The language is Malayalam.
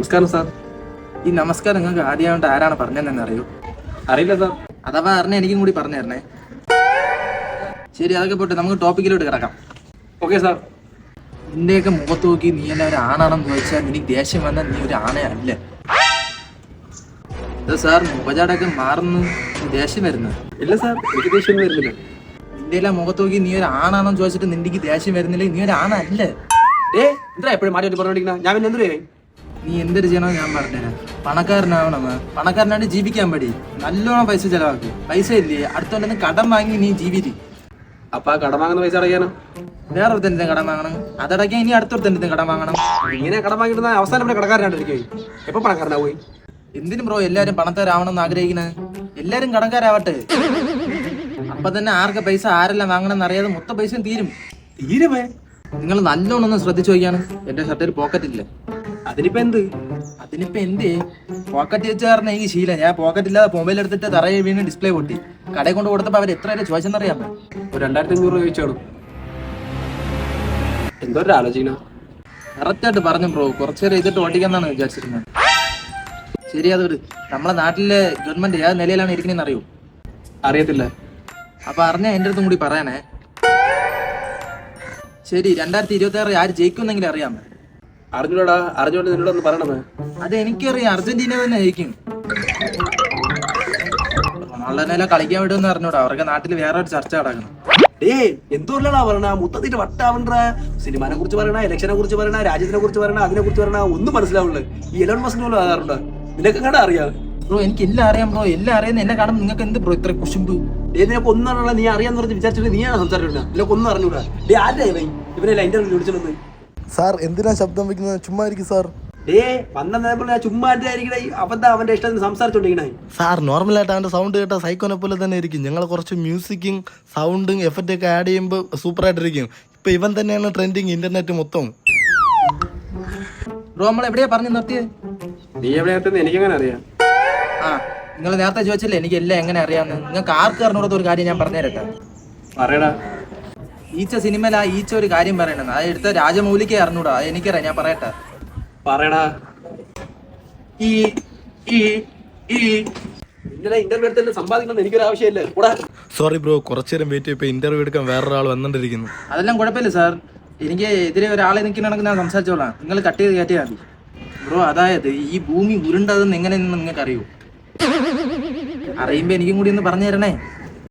നമസ്കാരം സാർ. ഈ നമസ്കാരം നിങ്ങൾക്ക് ആദ്യമായിട്ട് ആരാണ് പറഞ്ഞതെന്ന് അറിയോ? അറിയില്ല സാർ. അഥവാ അറിഞ്ഞ എനിക്കും കൂടി പറഞ്ഞു തരണേ. ശരി, അതൊക്കെ പോട്ടെ, നമുക്ക് ടോപ്പിക്കിലോട്ട് കിടക്കാം. Okay sir. നിന്റെയൊക്കെ മുഖത്ത് നോക്കി നീ എല്ലാം ഒരു ആണാണെന്ന് ചോദിച്ചാൽ നിനക്ക് ദേഷ്യം വന്നാൽ നീ ഒരു ആണേ അല്ല. സാർ, മുഖചാടൊക്കെ മാറുന്നു ദേഷ്യം വരുന്നത്? ഇല്ല സാർ, എനിക്ക് ദേഷ്യം വരുന്നില്ല. നിന്റെ എല്ലാം മുഖത്ത് നോക്കി നീ ഒരു ആണാണെന്ന് ചോദിച്ചിട്ട് നിന്റെ ദേഷ്യം വരുന്നില്ലെങ്കിൽ നീ ഒരു ആണല്ല. എന്താ എപ്പോഴും മാറ്റി പറഞ്ഞോണ്ടിരിക്കുന്ന? ഞാൻ പിന്നെ എന്തൊരു നീ എന്തൊരു ചെയ്യണമെന്ന് ഞാൻ പറഞ്ഞുതരാം. പണക്കാരനാവണം, പണക്കാരനായിട്ട് ജീവിക്കാൻ പറ്റി നല്ലോണം പൈസ ചെലവാക്കി. പൈസ ഇല്ലേ, അടുത്തോണ്ടെന്ന് കടം വാങ്ങി നീ ജീവിക്കും. അപ്പൊ ആ കടം വാങ്ങുന്ന പൈസ അടയ്ക്കാനോ? വേറെ ഒരുത്തന്നെ കടം വാങ്ങണം, അതടയ്ക്കാൻ ഇനി അടുത്തൊരുത്തന്നെ കടം വാങ്ങണം. ഇങ്ങനെ കടം വാങ്ങിയിരുന്ന അവസാനം ഇവിടെ കടക്കാരനായിട്ടിരിക്കും. എപ്പൊ പണക്കാരനാപോയി? എന്തിനും ബ്രോ എല്ലാരും പണക്കാരാവണം എന്ന് ആഗ്രഹിക്കുന്നത്? എല്ലാരും കടക്കാരാവട്ടെ. അപ്പൊ തന്നെ ആർക്ക് പൈസ ആരെല്ലാം വാങ്ങണം എന്നറിയാതെ മൊത്തം പൈസയും തീരും. തീരുമേ? നിങ്ങൾ നല്ലോണം ഒന്ന് ശ്രദ്ധിച്ചു നോക്കിയാണ്. എന്റെ ഷർട്ടിൽ പോക്കറ്റ് ഇല്ല. അതിനിപ്പോ എന്ത്? അതിനിപ്പോ എന്ത്? പോക്കറ്റ് വെച്ച് കാരണം എനിക്ക് ശീലം. ഞാൻ പോക്കറ്റ് ഇല്ലാതെ മൊബൈൽ എടുത്തിട്ട് തറയിൽ വീണ് ഡിസ്പ്ലേ പൊട്ടി. കടയിൽ കൊണ്ട് കൊടുത്തപ്പോ അവർ എത്ര രൂപ ചോദിച്ചെന്നറിയാമോ? ഒരു 2500 രൂപ ചോദിച്ചോളൂ. എന്തോ ഒരു ആലോചന. കറക്റ്റായിട്ട് പറഞ്ഞു ബ്രോ. കുറച്ചേരം ഇതിട്ട് ഓട്ടിക്കാന്നാണ് വിചാരിച്ചിരുന്നത്. ശരി, അതൊരു നമ്മളെ നാട്ടിലെ ഗവൺമെന്റ് ഏത് നിലയിലാണ് ഇരിക്കണെന്ന് അറിയൂ? അറിയത്തില്ല. അപ്പൊ അറിഞ്ഞ എന്റെ അടുത്തും കൂടി പറയണേ. ശരി, 2026 ആര് ജയിക്കുന്നെങ്കിലും അറിയാമോ? അറിഞ്ഞൂടാ. അറിഞ്ഞോണ്ട് നിന്നോടൊന്ന് പറയണമേ. അത് എനിക്കറിയാം, അർജന്റീന തന്നെ ജയിക്കും. റൊണാൾഡോനെ കളിക്കാൻ വിടുമെന്ന് അറിഞ്ഞൂടാ. അവർക്ക് നാട്ടിൽ വേറെ ഒരു ചർച്ച നടക്കണം. എന്തോല്ലാ പറയണ? മുത്തത്തിട്ട് വട്ടാവണ്ട. സിനിമനെ കുറിച്ച് പറയണ, ഇലക്ഷനെ കുറിച്ച് പറയണ, രാജ്യത്തിനെ കുറിച്ച് പറയണ, അതിനെ കുറിച്ച് പറയണ, ഒന്നും മനസ്സിലാവുള്ളൂ. ഈ എലോൺ മസ്കിന് പോലും ആകാറുണ്ട്. നിനക്ക് എങ്ങനെ അറിയാം? ബ്രോ, എനിക്ക് എല്ലാം അറിയാം ബ്രോ. എല്ലാം അറിയുന്ന എന്നെ കാണുമ്പോൾ നിങ്ങൾക്ക് എന്ത് ബ്രോ ഇത്ര കുശുമ്പ്? നിനക്ക് ഒന്നും അറിയില്ല. നീ അറിയാന്ന് പറഞ്ഞ് വിചാരിച്ചിട്ട് നീയാണ് സംസാരിക്കുന്നത്. നിനക്ക് ഒന്നും അറിഞ്ഞൂടാ. ആരുടെ ഇവനല്ല ഇന്റർവ്യൂ വിളിച്ചോന്ന്? സാർ, എന്തിനാ ശബ്ദം വെക്കുന്നത്? ചുമ്മാ ഇരിക്കും സാർ. വന്ന നേരത്തെ ചുമ്മാ അബദ്ധം അവന്റെ ഇഷ്ടത്തിന് സംസാരിച്ചോണ്ടിരിക്കണേ. സാർ, നോർമലായിട്ട് അവന്റെ സൗണ്ട് കേട്ടാൽ സൈക്കോനെ പോലെ തന്നെ ഇരിക്കും. ഞങ്ങൾ കുറച്ച് മ്യൂസിക്കും സൗണ്ടും എഫക്റ്റ് ഒക്കെ ആഡ് ചെയ്യുമ്പോൾ സൂപ്പർ ആയിട്ടിരിക്കും. ഇപ്പൊ ഇവൻ തന്നെയാണ് ട്രെൻഡിങ് ഇന്റർനെറ്റ് മൊത്തം. ബ്രോ, നമ്മൾ എവിടെയാ പറഞ്ഞു നിർത്തിയത്? നീ എവിടെ നിർത്തുന്നത് എനിക്കെങ്ങനെ അറിയാം? ആ, നിങ്ങൾ നേരത്തെ ചോദിച്ചില്ലേ എനിക്ക് എല്ലാം എങ്ങനെ അറിയാമെന്ന്. നിങ്ങൾക്ക് ആർക്ക് അറിഞ്ഞൂടാത്ത ഒരു കാര്യം ഞാൻ പറഞ്ഞുതരട്ടെ. പറയടാ. ഈച്ച സിനിമയിൽ ആ ഈച്ച ഒരു കാര്യം പറയണെന്ന്. അത് എടുത്ത രാജമൗലിക്ക് അറിഞ്ഞൂടാ. അത് എനിക്കറിയാം, ഞാൻ പറയട്ടെ. പറയടാ. ഇന്നലെ ഇന്റർവ്യൂ എടുത്തിട്ട് സമ്പാദിക്കണം എനിക്കൊരു ആവശ്യമില്ല. സോറി ബ്രോ, കുറച്ചേരം വെയിറ്റ് ചെയ്യപ്പോ ഇന്റർവ്യൂ എടുക്കാൻ വേറൊരാൾ വന്നിട്ടിരിക്കുന്നു. അതെല്ലാം കുഴപ്പമില്ല സാർ. എനിക്ക് എതിരെ ഒരാളെ നിൽക്കണമെങ്കിൽ ഞാൻ സംസാരിച്ചോളാം. നിങ്ങൾ കട്ട് ചെയ്ത് കയറ്റിയാൽ മതി ബ്രോ. അതായത് ഈ ഭൂമി ഉരുണ്ടതെന്ന് എങ്ങനെയെന്ന് നിങ്ങൾക്ക് അറിയൂ? അറിയുമ്പോ എനിക്കും കൂടി ഒന്ന് പറഞ്ഞു തരണേ.